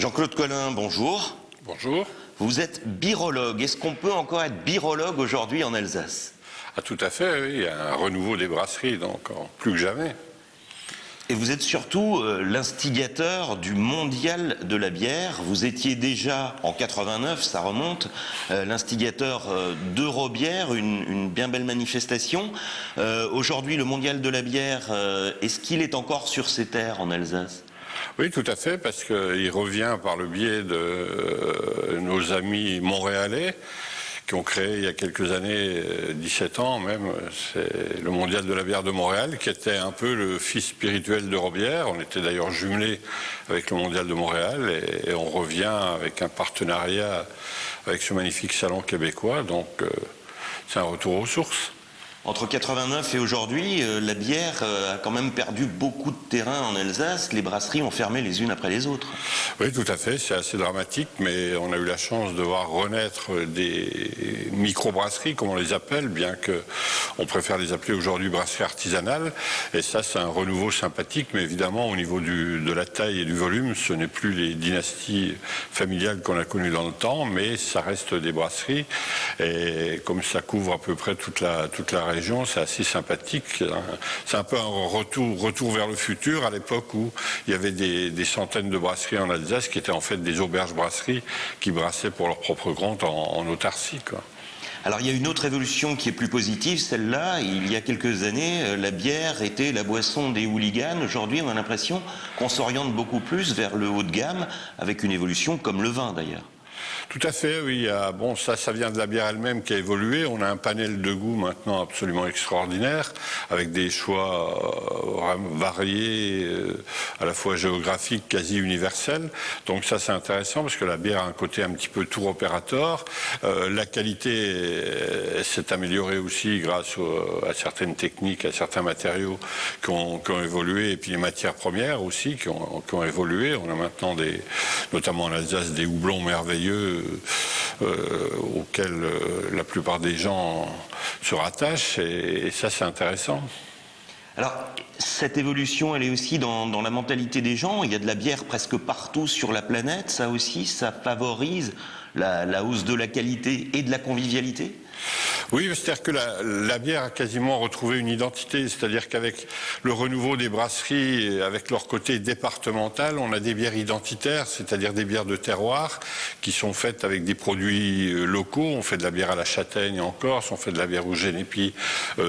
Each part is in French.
Jean-Claude Collin, bonjour. Bonjour. Vous êtes birologue. Est-ce qu'on peut encore être birologue aujourd'hui en Alsace? Ah, tout à fait, oui. Il y a un renouveau des brasseries, donc plus que jamais. Et vous êtes surtout l'instigateur du mondial de la bière. Vous étiez déjà, en 89, ça remonte, l'instigateur d'Eurobière, une bien belle manifestation. Aujourd'hui, le mondial de la bière, est-ce qu'il est encore sur ces terres en Alsace? Oui, tout à fait, parce qu'il revient par le biais de nos amis montréalais, qui ont créé il y a quelques années, 17 ans même, c'est le Mondial de la bière de Montréal, qui était un peu le fils spirituel d'Eurobière. On était d'ailleurs jumelés avec le Mondial de Montréal et on revient avec un partenariat avec ce magnifique salon québécois, donc c'est un retour aux sources. Entre 89 et aujourd'hui, la bière a quand même perdu beaucoup de terrain en Alsace. Les brasseries ont fermé les unes après les autres. Oui, tout à fait. C'est assez dramatique, mais on a eu la chance de voir renaître des micro-brasseries, comme on les appelle, bien qu'on préfère les appeler aujourd'hui brasseries artisanales. Et ça, c'est un renouveau sympathique, mais évidemment, au niveau de la taille et du volume, ce n'est plus les dynasties familiales qu'on a connues dans le temps, mais ça reste des brasseries. Et comme ça couvre à peu près toute la région, c'est assez sympathique. C'est un peu un retour vers le futur, à l'époque où il y avait des centaines de brasseries en Alsace qui étaient en fait des auberges-brasseries qui brassaient pour leur propre compte en autarcie, quoi. Alors il y a une autre évolution qui est plus positive, celle-là. Il y a quelques années, la bière était la boisson des hooligans. Aujourd'hui, on a l'impression qu'on s'oriente beaucoup plus vers le haut de gamme, avec une évolution comme le vin d'ailleurs. Tout à fait, oui. Bon, ça vient de la bière elle-même qui a évolué. On a un panel de goûts maintenant absolument extraordinaire, avec des choix variés, à la fois géographiques, quasi universels. Donc ça, c'est intéressant parce que la bière a un côté un petit peu tour opérateur. La qualité s'est améliorée aussi grâce à certaines techniques, à certains matériaux qui ont évolué, et puis les matières premières aussi qui ont évolué. On a maintenant notamment en Alsace, des houblons merveilleux auxquels la plupart des gens se rattachent, et ça, c'est intéressant. Alors, cette évolution, elle est aussi dans la mentalité des gens. Il y a de la bière presque partout sur la planète. Ça aussi, ça favorise la hausse de la qualité et de la convivialité. Oui, c'est-à-dire que la bière a quasiment retrouvé une identité, c'est-à-dire qu'avec le renouveau des brasseries, avec leur côté départemental, on a des bières identitaires, c'est-à-dire des bières de terroir qui sont faites avec des produits locaux. On fait de la bière à la châtaigne en Corse, on fait de la bière au génépi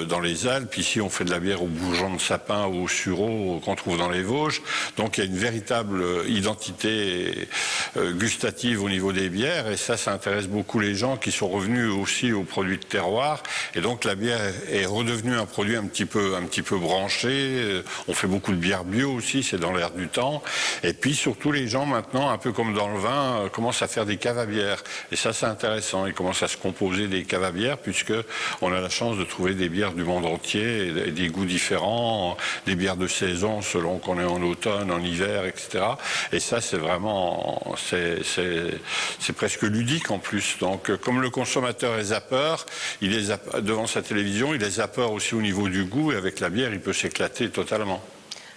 dans les Alpes, ici on fait de la bière au bourgeon de sapin ou au sureau qu'on trouve dans les Vosges. Donc il y a une véritable identité gustative au niveau des bières, et ça intéresse beaucoup les gens qui sont revenus aussi aux produits de terroir. Et donc la bière est redevenue un produit un petit peu branché. On fait beaucoup de bière bio aussi, c'est dans l'air du temps. Et puis surtout les gens maintenant, un peu comme dans le vin, commencent à faire des caves à bière. Et ça, c'est intéressant. Ils commencent à se composer des caves à bière, puisque on a la chance de trouver des bières du monde entier, et des goûts différents, des bières de saison selon qu'on est en automne, en hiver, etc. Et ça, c'est vraiment, c'est presque ludique en plus. Donc comme le consommateur est zappeur, il est devant sa télévision, il est zappeur aussi au niveau du goût, et avec la bière, il peut s'éclater totalement.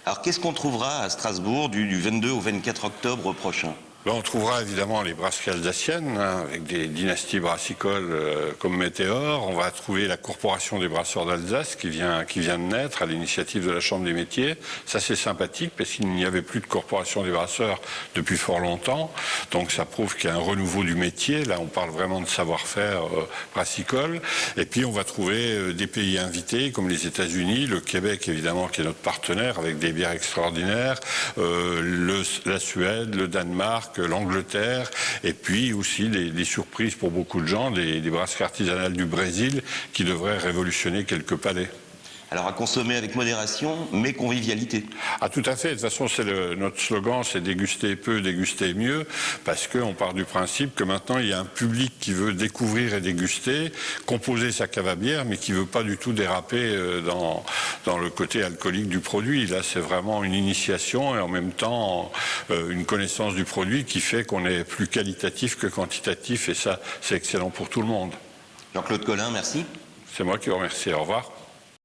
Alors qu'est-ce qu'on trouvera à Strasbourg du 22 au 24 octobre prochain? Là, on trouvera évidemment les brasseries alsaciennes, avec des dynasties brassicoles comme Météor. On va trouver la Corporation des brasseurs d'Alsace qui vient de naître à l'initiative de la Chambre des métiers. Ça, c'est sympathique parce qu'il n'y avait plus de Corporation des brasseurs depuis fort longtemps. Donc ça prouve qu'il y a un renouveau du métier. Là, on parle vraiment de savoir-faire brassicole. Et puis, on va trouver des pays invités comme les États-Unis, le Québec évidemment qui est notre partenaire avec des bières extraordinaires, la Suède, le Danemark, l'Angleterre, et puis aussi des surprises pour beaucoup de gens, des brasseries artisanales du Brésil qui devraient révolutionner quelques palais. Alors à consommer avec modération, mais convivialité. Ah, tout à fait. De toute façon, notre slogan, c'est déguster peu, déguster mieux, parce qu'on part du principe que maintenant, il y a un public qui veut découvrir et déguster, composer sa cave à bière, mais qui ne veut pas du tout déraper dans le côté alcoolique du produit. Là, c'est vraiment une initiation et en même temps une connaissance du produit qui fait qu'on est plus qualitatif que quantitatif, et ça, c'est excellent pour tout le monde. Jean-Claude Collin, merci. C'est moi qui vous remercie. Au revoir.